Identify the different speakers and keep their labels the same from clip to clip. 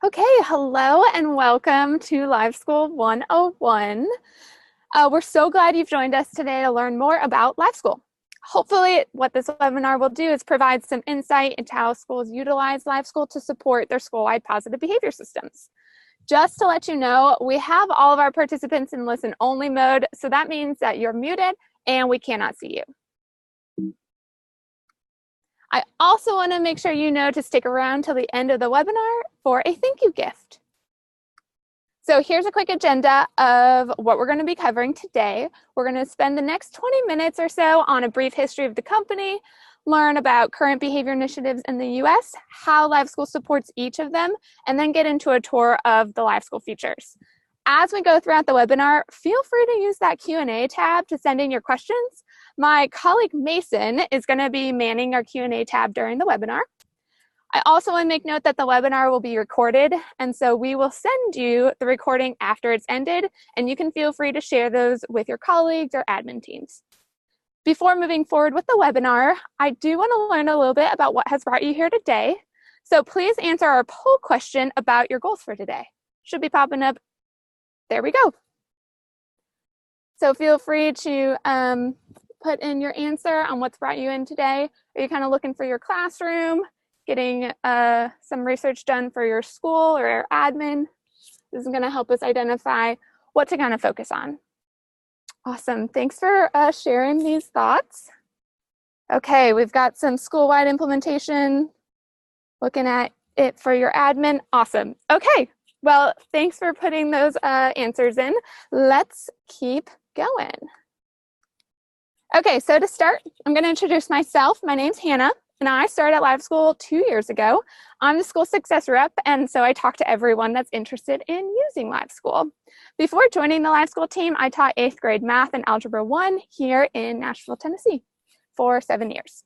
Speaker 1: Okay, hello and welcome to LiveSchool 101. We're so glad you've joined us today to learn more about LiveSchool. Hopefully, what this webinar will do is provide some insight into how schools utilize LiveSchool to support their school-wide positive behavior systems. Just to let you know, we have all of our participants in listen-only mode, so that means that you're muted and we cannot see you. I also want to make sure you know to stick around till the end of the webinar for a thank you gift. So here's a quick agenda of what we're going to be covering today. We're going to spend the next 20 minutes or so on a brief history of the company, learn about current behavior initiatives in the US, how LiveSchool supports each of them, and then get into a tour of the LiveSchool features. As we go throughout the webinar, feel free to use that Q&A tab to send in your questions. My colleague Mason is going to be manning our Q&A tab during the webinar. I also want to make note that the webinar will be recorded, and so we will send you the recording after it's ended, and you can feel free to share those with your colleagues or admin teams. Before moving forward with the webinar, I do want to learn a little bit about what has brought you here today. So please answer our poll question about your goals for today. Should be popping up. There we go. So feel free to put in your answer on what's brought you in today. Are you kind of looking for your classroom, getting some research done for your school or your admin? This is going to help us identify what to kind of focus on. Awesome. Thanks for sharing these thoughts. Okay, we've got some school-wide implementation, looking at it for your admin. Awesome. Okay. Well, thanks for putting those answers in. Let's keep going. Okay, so to start, I'm going to introduce myself. My name's Hannah, and I started at LiveSchool 2 years ago. I'm the school success rep, and so I talk to everyone that's interested in using LiveSchool. Before joining the LiveSchool team, I taught 8th grade math and Algebra 1 here in Nashville, Tennessee for 7 years.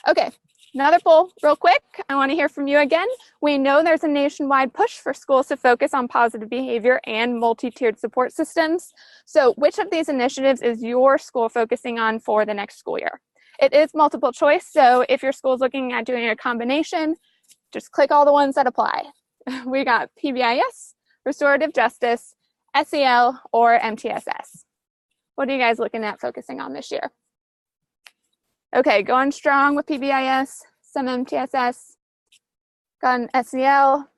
Speaker 1: Okay. Another poll, real quick. I want to hear from you again. We know there's a nationwide push for schools to focus on positive behavior and multi-tiered support systems. So which of these initiatives is your school focusing on for the next school year? It is multiple choice, so if your school is looking at doing a combination, just click all the ones that apply. We got PBIS, restorative justice, SEL, or MTSS. What are you guys looking at focusing on this year? Okay, going strong with PBIS, some MTSS, got an SEL.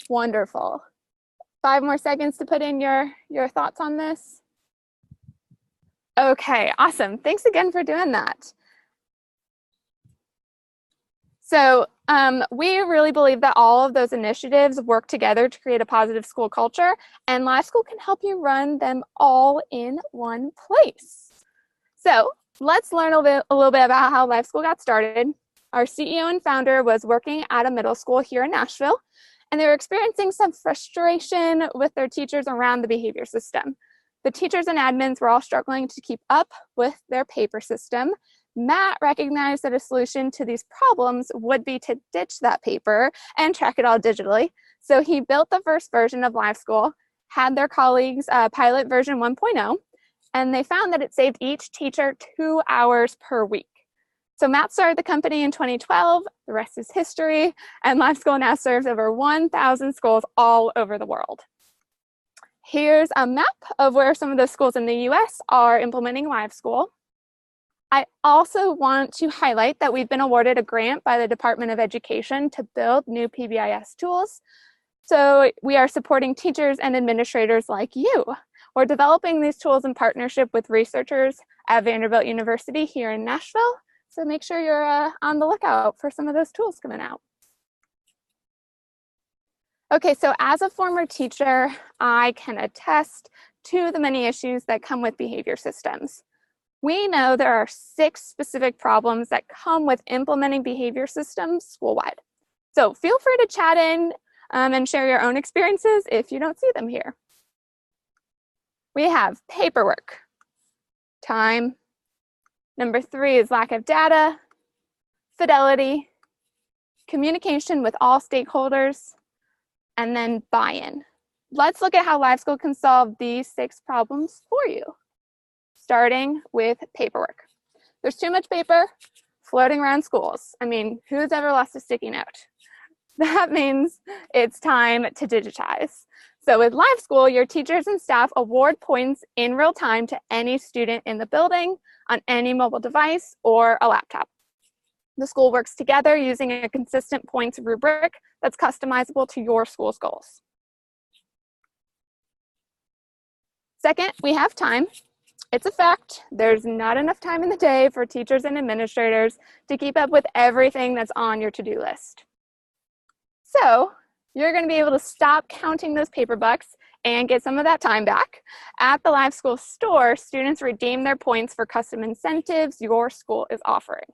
Speaker 1: Wonderful. 5 more seconds to put in your thoughts on this. Okay, awesome. Thanks again for doing that. So we really believe that all of those initiatives work together to create a positive school culture, and LiveSchool can help you run them all in one place. So let's learn a little bit about how LiveSchool got started. Our CEO and founder was working at a middle school here in Nashville, and they were experiencing some frustration with their teachers around the behavior system. The teachers and admins were all struggling to keep up with their paper system. Matt recognized that a solution to these problems would be to ditch that paper and track it all digitally. So he built the first version of LiveSchool, had their colleagues pilot version 1.0, and they found that it saved each teacher 2 hours per week. So Matt started the company in 2012. The rest is history, and LiveSchool now serves over 1,000 schools all over the world. Here's a map of where some of the schools in the US are implementing LiveSchool. I also want to highlight that we've been awarded a grant by the Department of Education to build new PBIS tools. So we are supporting teachers and administrators like you. We're developing these tools in partnership with researchers at Vanderbilt University here in Nashville. So make sure you're on the lookout for some of those tools coming out. Okay, so as a former teacher, I can attest to the many issues that come with behavior systems. We know there are 6 specific problems that come with implementing behavior systems school-wide. So feel free to chat in and share your own experiences if you don't see them here. We have paperwork, time. Number 3 is lack of data, fidelity, communication with all stakeholders, and then buy-in. Let's look at how LiveSchool can solve these 6 problems for you, starting with paperwork. There's too much paper floating around schools. I mean, who's ever lost a sticky note? That means it's time to digitize. So with LiveSchool, your teachers and staff award points in real time to any student in the building on any mobile device or a laptop. The school works together using a consistent points rubric that's customizable to your school's goals. Second, we have time. It's a fact, there's not enough time in the day for teachers and administrators to keep up with everything that's on your to-do list. So you're going to be able to stop counting those paper bucks and get some of that time back. At the LiveSchool store, students redeem their points for custom incentives your school is offering.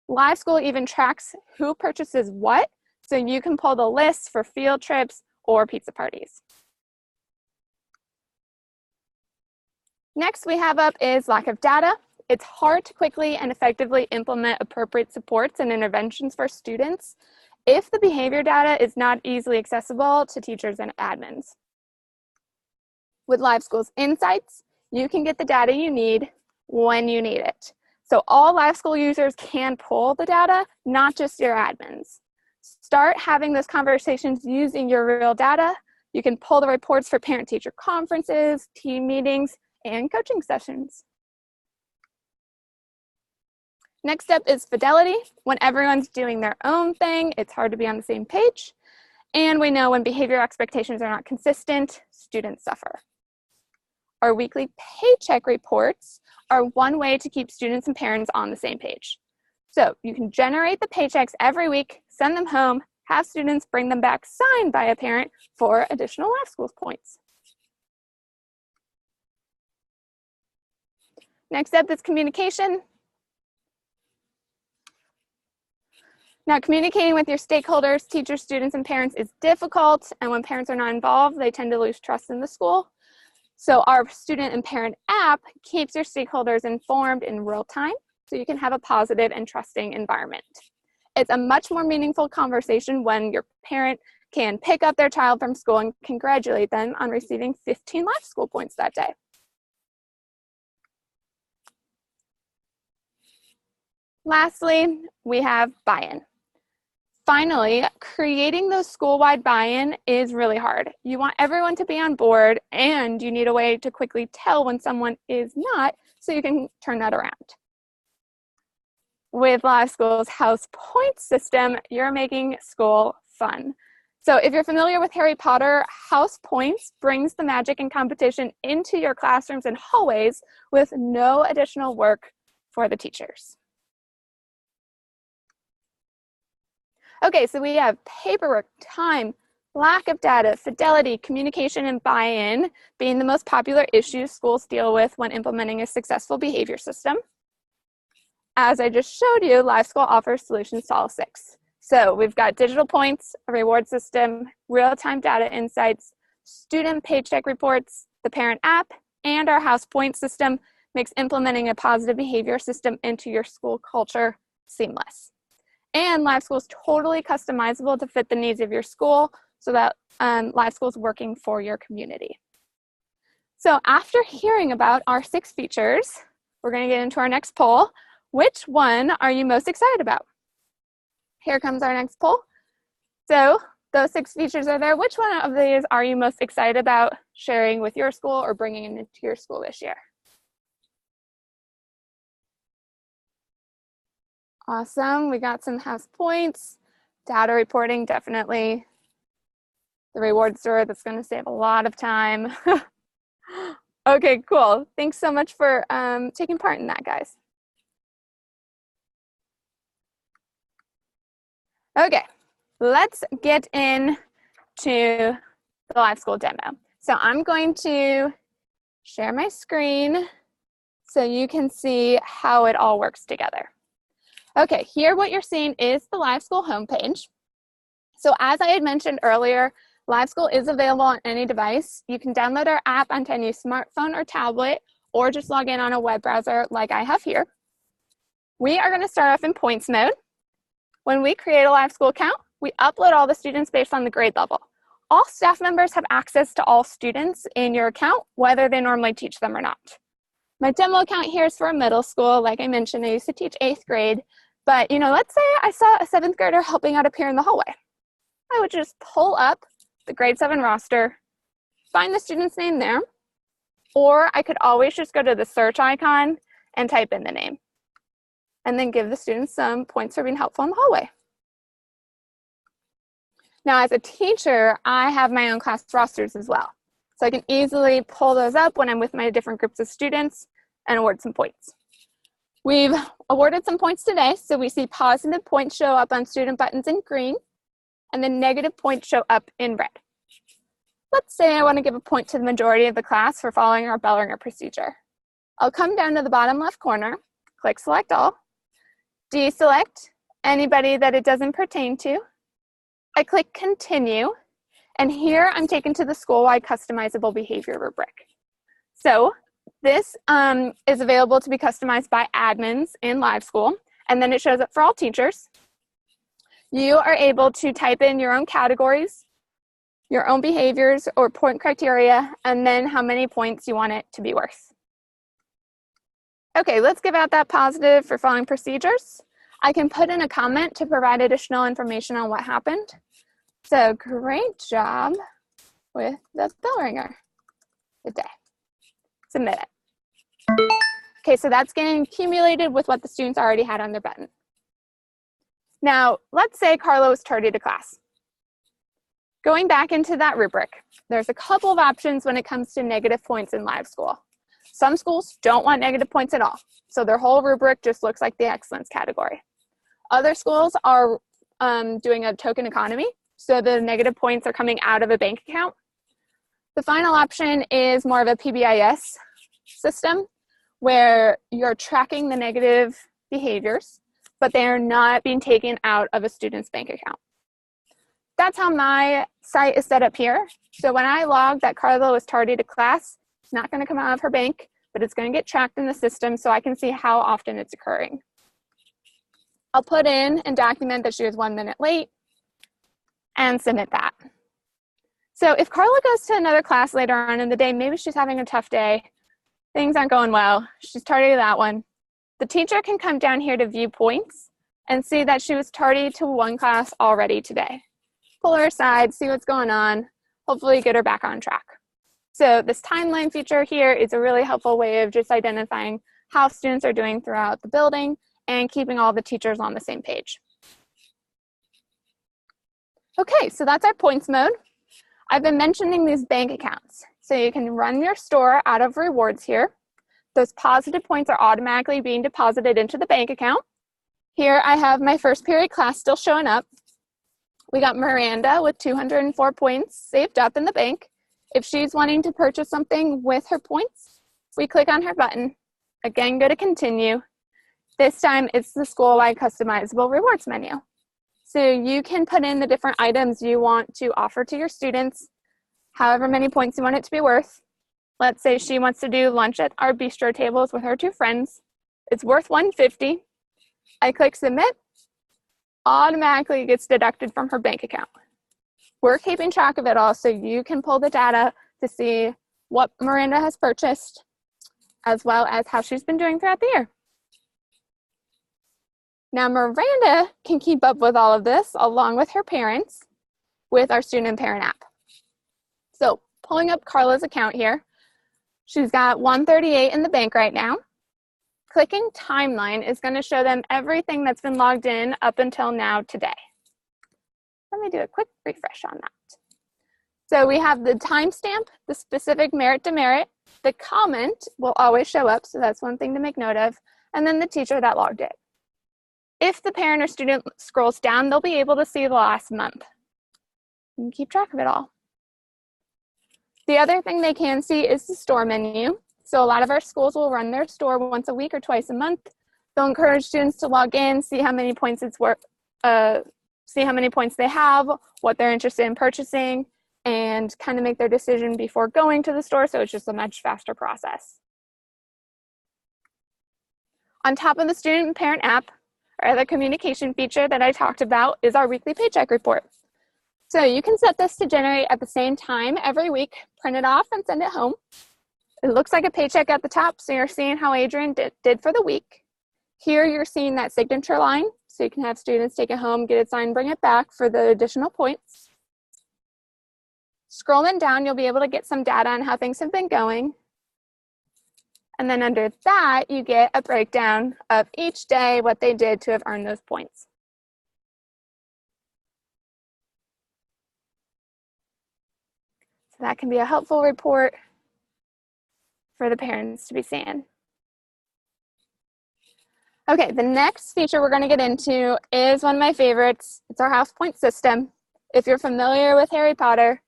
Speaker 1: LiveSchool even tracks who purchases what, so you can pull the list for field trips or pizza parties. Next we have up is lack of data. It's hard to quickly and effectively implement appropriate supports and interventions for students if the behavior data is not easily accessible to teachers and admins. With LiveSchool's insights, you can get the data you need when you need it. So all LiveSchool users can pull the data, not just your admins. Start having those conversations using your real data. You can pull the reports for parent-teacher conferences, team meetings, and coaching sessions. Next up is fidelity. When everyone's doing their own thing, it's hard to be on the same page. And we know when behavior expectations are not consistent, students suffer. Our weekly paycheck reports are one way to keep students and parents on the same page. So you can generate the paychecks every week, send them home, have students bring them back signed by a parent for additional LiveSchool points. Next up is communication. Now, communicating with your stakeholders, teachers, students, and parents is difficult, and when parents are not involved, they tend to lose trust in the school. So our student and parent app keeps your stakeholders informed in real time, so you can have a positive and trusting environment. It's a much more meaningful conversation when your parent can pick up their child from school and congratulate them on receiving 15 LifeSchool points that day. Lastly, we have buy-in. Finally, creating those school-wide buy-in is really hard. You want everyone to be on board, and you need a way to quickly tell when someone is not, so you can turn that around. With LiveSchool's house points system, you're making school fun. So if you're familiar with Harry Potter, house points brings the magic and competition into your classrooms and hallways with no additional work for the teachers. Okay, so we have paperwork, time, lack of data, fidelity, communication, and buy-in being the most popular issues schools deal with when implementing a successful behavior system. As I just showed you, LiveSchool offers solutions to all 6. So we've got digital points, a reward system, real-time data insights, student paycheck reports, the parent app, and our house point system makes implementing a positive behavior system into your school culture seamless. And LiveSchool is totally customizable to fit the needs of your school so that LiveSchool is working for your community. So after hearing about our 6 features, we're going to get into our next poll. Which one are you most excited about? Here comes our next poll. So those 6 features are there. Which one of these are you most excited about sharing with your school or bringing into your school this year? Awesome, we got some house points, data reporting, definitely. The reward store, that's gonna save a lot of time. Okay, cool. Thanks so much for taking part in that, guys. Okay, let's get into the LiveSchool demo. So I'm going to share my screen so you can see how it all works together. Okay, here what you're seeing is the LiveSchool homepage. So as I had mentioned earlier, LiveSchool is available on any device. You can download our app onto any smartphone or tablet, or just log in on a web browser like I have here. We are gonna start off in points mode. When we create a LiveSchool account, we upload all the students based on the grade level. All staff members have access to all students in your account, whether they normally teach them or not. My demo account here is for middle school. Like I mentioned, I used to teach 8th grade. But, you know, let's say I saw a 7th grader helping out up here in the hallway. would just pull up the grade 7 roster, find the student's name there, or I could always just go to the search icon and type in the name, and then give the students some points for being helpful in the hallway. Now, as a teacher, I have my own class rosters as well. So I can easily pull those up when I'm with my different groups of students and award some points. We've awarded some points today, so we see positive points show up on student buttons in green, and then negative points show up in red. Let's say I want to give a point to the majority of the class for following our bell ringer procedure. I'll come down to the bottom left corner, click Select All, deselect anybody that it doesn't pertain to. I click Continue, and here I'm taken to the school-wide customizable behavior rubric. So this is available to be customized by admins in LiveSchool, and then it shows up for all teachers. You are able to type in your own categories, your own behaviors or point criteria, and then how many points you want it to be worth. Okay, let's give out that positive for following procedures. I can put in a comment to provide additional information on what happened. So, great job with the bell ringer. Good day. Submit it. Okay, so that's getting accumulated with what the students already had on their button. Now, let's say Carla was tardy to class. Going back into that rubric, there's a couple of options when it comes to negative points in LiveSchool. Some schools don't want negative points at all, so their whole rubric just looks like the excellence category. Other schools are doing a token economy, so the negative points are coming out of a bank account. The final option is more of a PBIS system where you're tracking the negative behaviors, but they are not being taken out of a student's bank account. That's how my site is set up here. So when I log that Carla was tardy to class, it's not going to come out of her bank, but it's going to get tracked in the system so I can see how often it's occurring. I'll put in and document that she was 1 minute late and submit that. So if Carla goes to another class later on in the day, maybe she's having a tough day, things aren't going well, she's tardy to that one, the teacher can come down here to view points and see that she was tardy to one class already today. Pull her aside, see what's going on, hopefully get her back on track. So this timeline feature here is a really helpful way of just identifying how students are doing throughout the building and keeping all the teachers on the same page. Okay, so that's our points mode. I've been mentioning these bank accounts. So you can run your store out of rewards here. Those positive points are automatically being deposited into the bank account. Here I have my first period class still showing up. We got Miranda with 204 points saved up in the bank. If she's wanting to purchase something with her points, we click on her button. Again, go to continue. This time it's the school-wide customizable rewards menu. So you can put in the different items you want to offer to your students, however many points you want it to be worth. Let's say she wants to do lunch at our bistro tables with her 2 friends. It's worth $150. I click submit. Automatically gets deducted from her bank account. We're keeping track of it all so you can pull the data to see what Miranda has purchased as well as how she's been doing throughout the year. Now Miranda can keep up with all of this along with her parents with our student and parent app. So pulling up Carla's account here, she's got $138 in the bank right now. Clicking timeline is going to show them everything that's been logged in up until now today. Let me do a quick refresh on that. So we have the timestamp, the specific merit demerit, the comment will always show up, so that's one thing to make note of, and then the teacher that logged it. If the parent or student scrolls down, they'll be able to see the last month. You can keep track of it all. The other thing they can see is the store menu. So a lot of our schools will run their store once a week or twice a month. They'll encourage students to log in, see how many points it's worth, see how many points they have, what they're interested in purchasing, and kind of make their decision before going to the store, so it's just a much faster process. On top of the student and parent app, our other communication feature that I talked about is our weekly paycheck report. So you can set this to generate at the same time every week, print it off and send it home. It looks like a paycheck at the top, so you're seeing how Adrian did for the week. Here you're seeing that signature line, so you can have students take it home, get it signed, bring it back for the additional points. Scrolling down, you'll be able to get some data on how things have been going. And then under that, you get a breakdown of each day, what they did to have earned those points. So that can be a helpful report for the parents to be seeing. Okay, the next feature we're going to get into is one of my favorites. It's our house point system. If you're familiar with Harry Potter,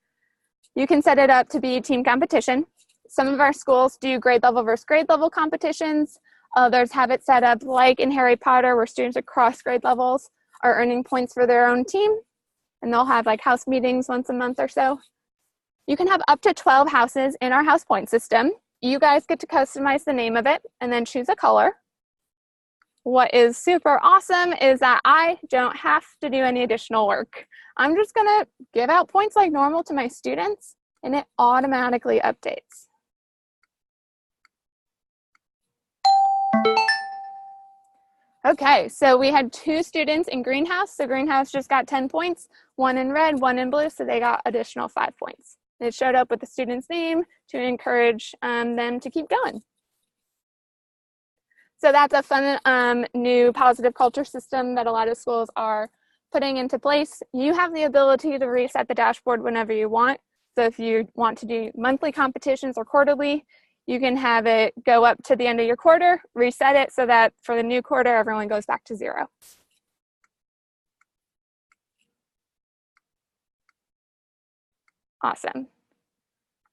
Speaker 1: you can set it up to be team competition. Some of our schools do grade level versus grade level competitions. Others have it set up like in Harry Potter where students across grade levels are earning points for their own team. And they'll have like house meetings once a month or so. You can have up to 12 houses in our house point system. You guys get to customize the name of it and then choose a color. What is super awesome is that I don't have to do any additional work. I'm just gonna give out points like normal to my students and it automatically updates. Okay, so we had 2 students in greenhouse. So greenhouse just got 10 points, 1 in red, 1 in blue, so they got additional 5 points. It showed up with the student's name to encourage them to keep going. So that's a fun new positive culture system that a lot of schools are putting into place. You have the ability to reset the dashboard whenever you want. So if you want to do monthly competitions or quarterly, you can have it go up to the end of your quarter, reset it so that for the new quarter, everyone goes back to 0. Awesome.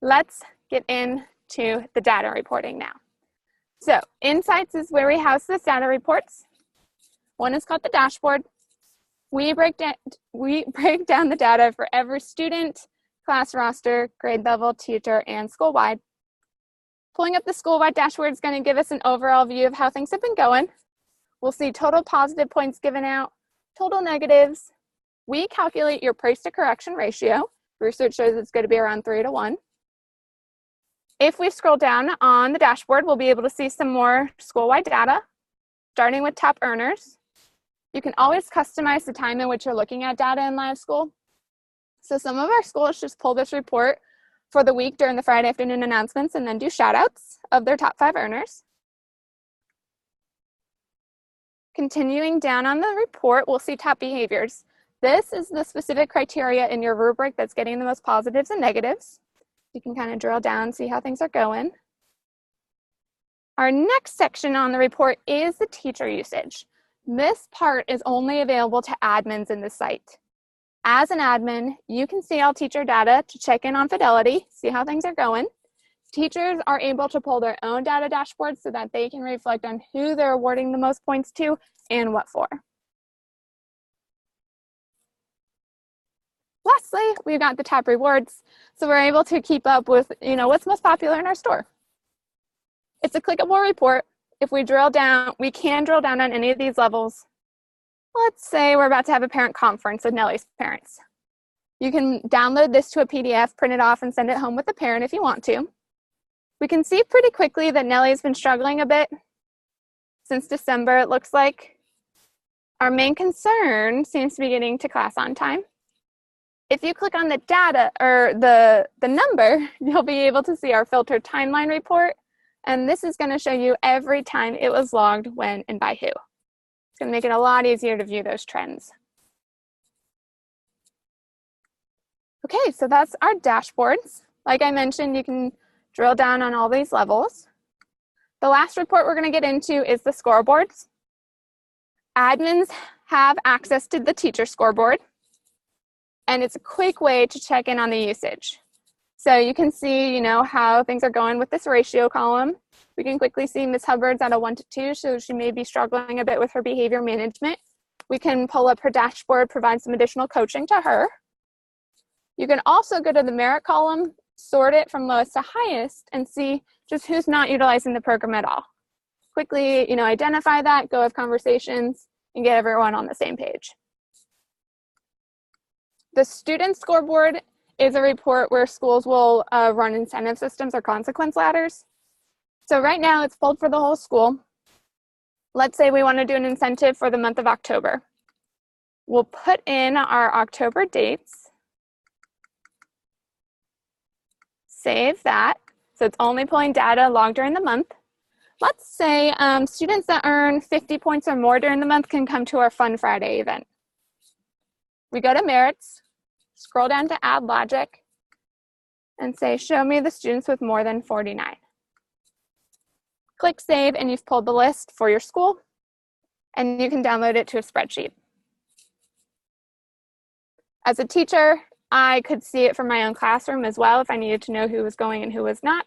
Speaker 1: Let's get into the data reporting now. So Insights is where we house this data reports. One is called the dashboard. We break down the data for every student, class roster, grade level, teacher, and school-wide. Pulling up the school-wide dashboard is going to give us an overall view of how things have been going. We'll see total positive points given out, total negatives. We calculate your praise to correction ratio. Research shows it's going to be around 3 to 1. If we scroll down on the dashboard, we'll be able to see some more school-wide data, starting with top earners. You can always customize the time in which you're looking at data in LiveSchool. So some of our schools just pull this report for the week during the Friday afternoon announcements and then do shout-outs of their top 5 earners. Continuing down on the report, we'll see top behaviors. This is the specific criteria in your rubric that's getting the most positives and negatives. You can kind of drill down, see how things are going. Our next section on the report is the teacher usage. This part is only available to admins in the site. As an admin, you can see all teacher data to check in on fidelity, see how things are going. Teachers are able to pull their own data dashboards so that they can reflect on who they're awarding the most points to and what for. Lastly, we've got the top rewards. So we're able to keep up with, what's most popular in our store. It's a clickable report. If we drill down, we can drill down on any of these levels. Let's say we're about to have a parent conference with Nellie's parents. You can download this to a PDF, print it off, and send it home with the parent if you want to. We can see pretty quickly that Nellie's been struggling a bit since December, it looks like. Our main concern seems to be getting to class on time. If you click on the data or the number, you'll be able to see our filtered timeline report. And this is going to show you every time it was logged, when, and by who. It's going to make it a lot easier to view those trends. Okay, so that's our dashboards. Like I mentioned, you can drill down on all these levels. The last report we're going to get into is the scoreboards. Admins have access to the teacher scoreboard. And it's a quick way to check in on the usage. So you can see, how things are going with this ratio column. We can quickly see Ms. Hubbard's at a 1 to 2, so she may be struggling a bit with her behavior management. We can pull up her dashboard, provide some additional coaching to her. You can also go to the merit column, sort it from lowest to highest, and see just who's not utilizing the program at all. Quickly, identify that, go have conversations, and get everyone on the same page. The student scoreboard is a report where schools will run incentive systems or consequence ladders. So right now it's pulled for the whole school. Let's say we want to do an incentive for the month of October. We'll put in our October dates. save that. So it's only pulling data logged during the month. Let's say students that earn 50 points or more during the month can come to our Fun Friday event. We go to Merits, scroll down to Add Logic, and say, show me the students with more than 49. Click Save, and you've pulled the list for your school, and you can download it to a spreadsheet. As a teacher, I could see it from my own classroom as well if I needed to know who was going and who was not.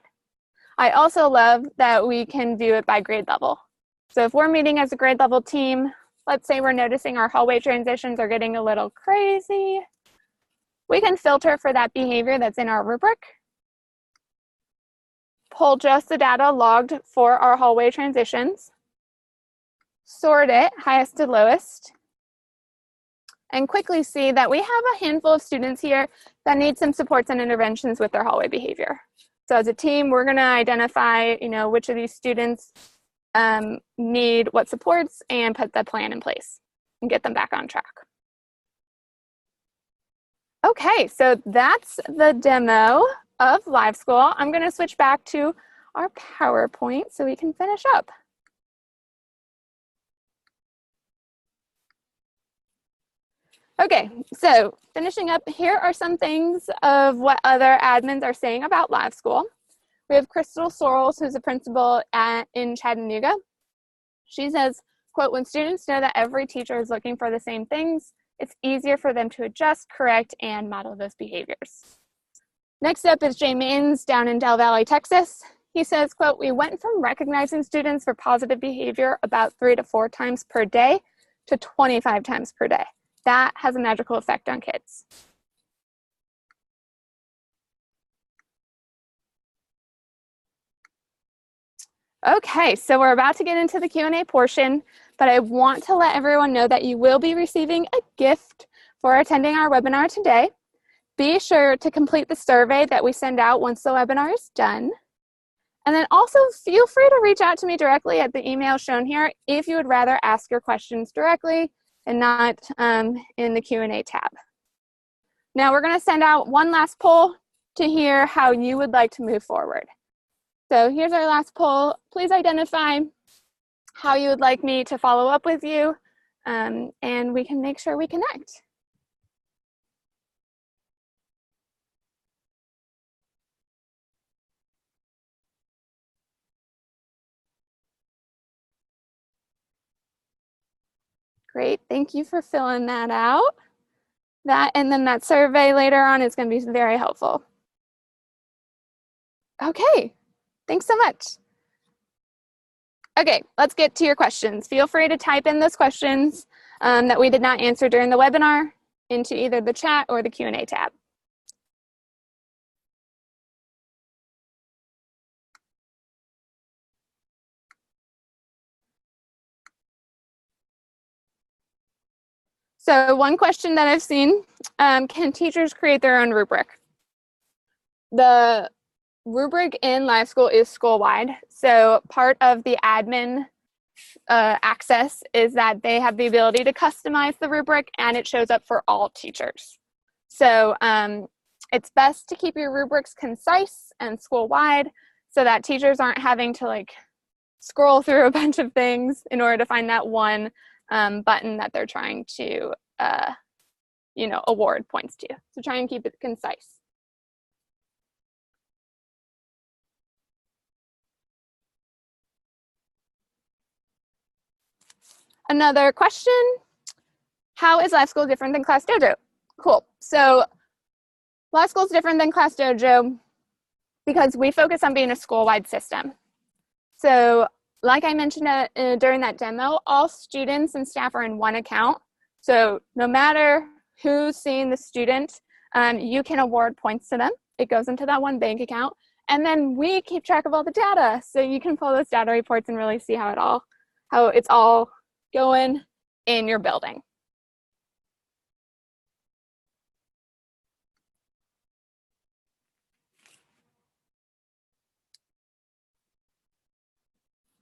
Speaker 1: I also love that we can view it by grade level. So if we're meeting as a grade level team, let's say we're noticing our hallway transitions are getting a little crazy, we can filter for that behavior that's in our rubric, pull just the data logged for our hallway transitions, sort it highest to lowest, and quickly see that we have a handful of students here that need some supports and interventions with their hallway behavior. So as a team, we're going to identify, which of these students need what supports and put the plan in place and get them back on track. Okay, so that's the demo of LiveSchool. I'm going to switch back to our PowerPoint so we can finish up. Okay, so finishing up, here are some things of what other admins are saying about LiveSchool. We have Crystal Sorrells, who's a principal in Chattanooga. She says, quote, when students know that every teacher is looking for the same things, it's easier for them to adjust, correct, and model those behaviors. Next up is Jay Mains down in Del Valle, Texas. He says, quote, we went from recognizing students for positive behavior about 3 to 4 times per day to 25 times per day. That has a magical effect on kids. Okay, so we're about to get into the Q&A portion, but I want to let everyone know that you will be receiving a gift for attending our webinar today. Be sure to complete the survey that we send out once the webinar is done. And then also feel free to reach out to me directly at the email shown here if you would rather ask your questions directly and not in the Q&A tab. Now we're going to send out one last poll to hear how you would like to move forward. So here's our last poll. Please identify how you would like me to follow up with you, and we can make sure we connect. Great, thank you for filling that out. That and then that survey later on is going to be very helpful. Okay, thanks so much. Okay, let's get to your questions. Feel free to type in those questions that we did not answer during the webinar into either the chat or the Q&A tab. So one question that I've seen, can teachers create their own rubric? The rubric in LiveSchool is school-wide. So part of the admin access is that they have the ability to customize the rubric and it shows up for all teachers. So it's best to keep your rubrics concise and school-wide so that teachers aren't having to scroll through a bunch of things in order to find that one button that they're trying to award points to. So try and keep it concise. Another question, how is LiveSchool different than Class Dojo? Cool, so LiveSchool is different than Class Dojo because we focus on being a school-wide system. So like I mentioned during that demo, all students and staff are in one account. So no matter who's seeing the student, you can award points to them. It goes into that one bank account. And then we keep track of all the data. So you can pull those data reports and really see how it's all going in your building.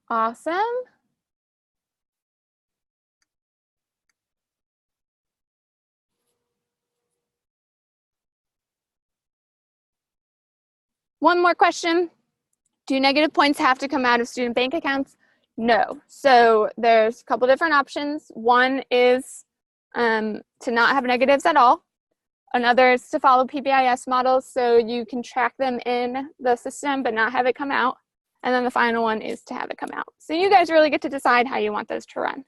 Speaker 1: Awesome. One more question. Do negative points have to come out of student bank accounts? No. So there's a couple different options. One is to not have negatives at all. Another is to follow PBIS models so you can track them in the system but not have it come out. And then the final one is to have it come out. So you guys really get to decide how you want those to run.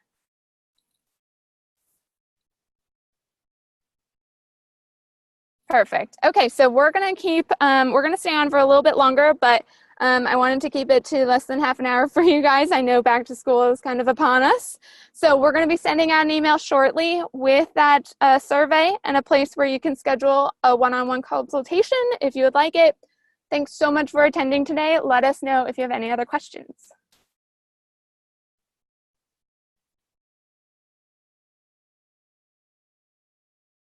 Speaker 1: Perfect. Okay, so we're gonna stay on for a little bit longer, but I wanted to keep it to less than half an hour for you guys. I know back to school is kind of upon us. So we're gonna be sending out an email shortly with that survey and a place where you can schedule a one-on-one consultation if you would like it. Thanks so much for attending today. Let us know if you have any other questions.